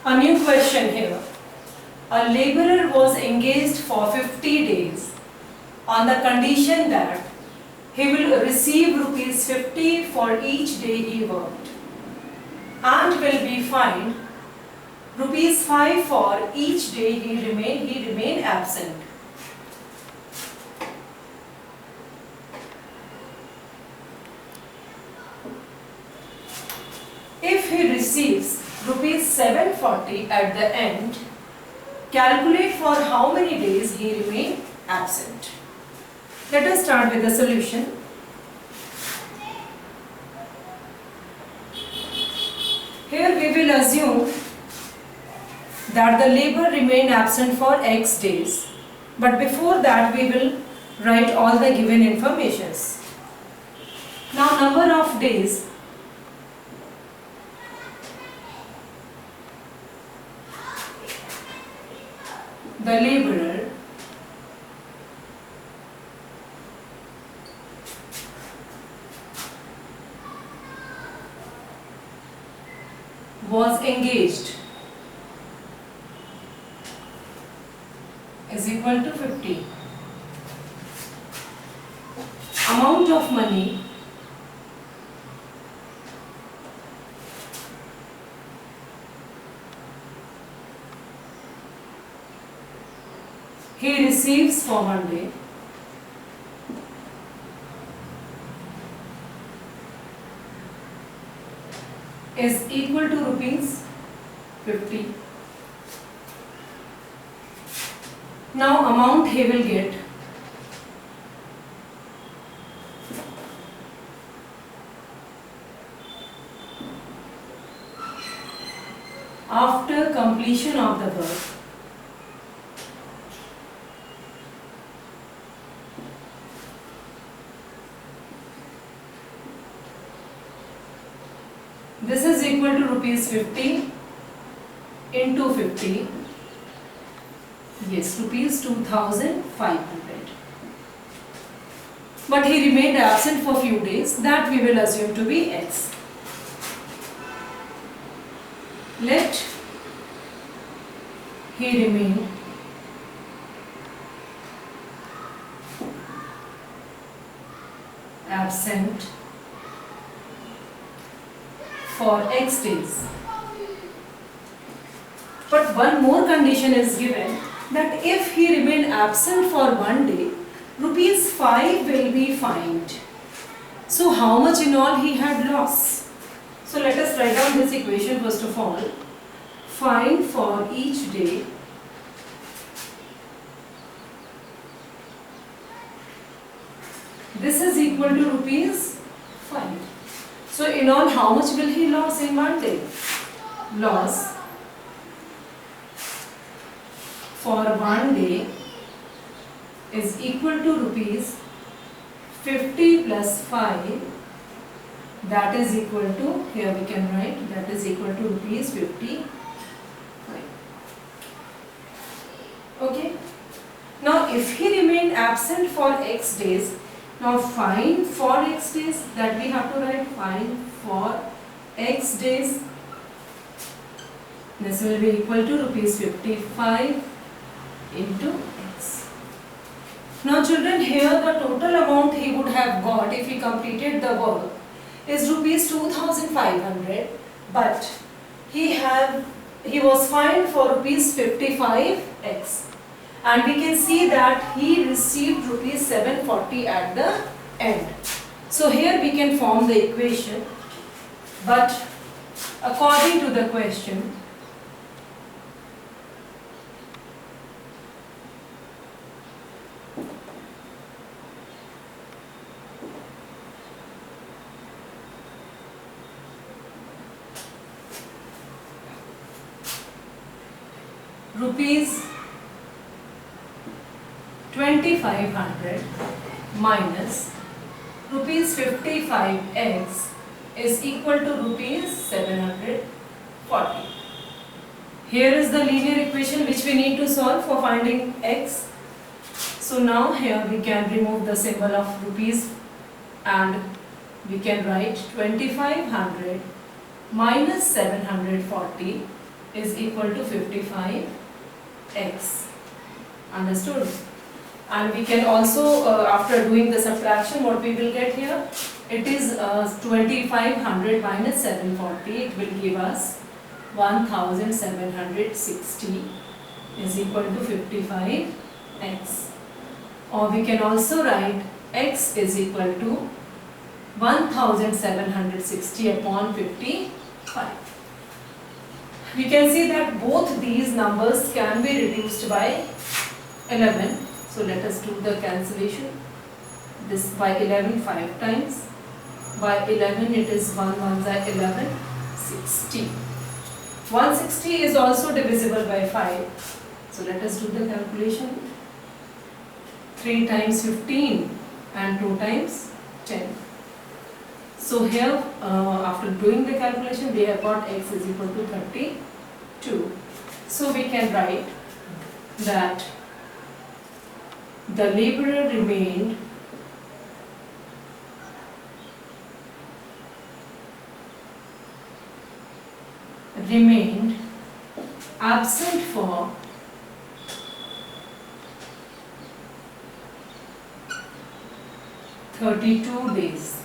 A new question here. A laborer was engaged for 50 days on the condition that he will receive rupees 50 for each day he worked and will be fined rupees 5 for each day he remain absent. If he receives rupees 740 at the end, calculate for how many days he remained absent. Let us start with the solution. Here we will assume that the laborer remained absent for X days. But before that we will write all the given informations. Now number of days. The laborer was engaged is equal to 50. Amount of money he receives for one day is equal to rupees 50. Now amount he will get after completion of the work this is equal to rupees 50 into 50. Yes, rupees 2500. But he remained absent for few days. That we will assume to be X. Let he remain absent for X days. But one more condition is given, that if he remain absent for one day, rupees 5 will be fined. So how much in all he had lost? So let us write down this equation first of all. Fine for each day this is equal to rupees 5. So in all how much will he lose in one day? Loss for one day is equal to rupees 50 plus 5, that is equal to, here we can write, that is equal to rupees 55. Okay. Now if he remained absent for X days, now fine for X days, that we have to write fine for X days, this will be equal to rupees 55 into X. Now children, here the total amount he would have got if he completed the work is rupees 2500, but he was fined for rupees 55X, and we can see that he received rupees 740 at the end. So here we can form the equation, but according to the question, rupees 2500 minus rupees 55x is equal to rupees 740. Here is the linear equation which we need to solve for finding x. So now here we can remove the symbol of rupees and we can write 2500 minus 740 is equal to 55x. Understood? And we can also, after doing the subtraction, what we will get here? It is 2500 minus 740. It will give us 1760 is equal to 55x. Or we can also write x is equal to 1760 upon 55. We can see that both these numbers can be reduced by 11. So let us do the cancellation. This by 11 5 times. By 11 it is 1 1s are 11, 60. 160 is also divisible by 5. So let us do the calculation. 3 times 15 and 2 times 10. So here, after doing the calculation, we have got x is equal to 32. So we can write that the laborer remained absent for 32 days.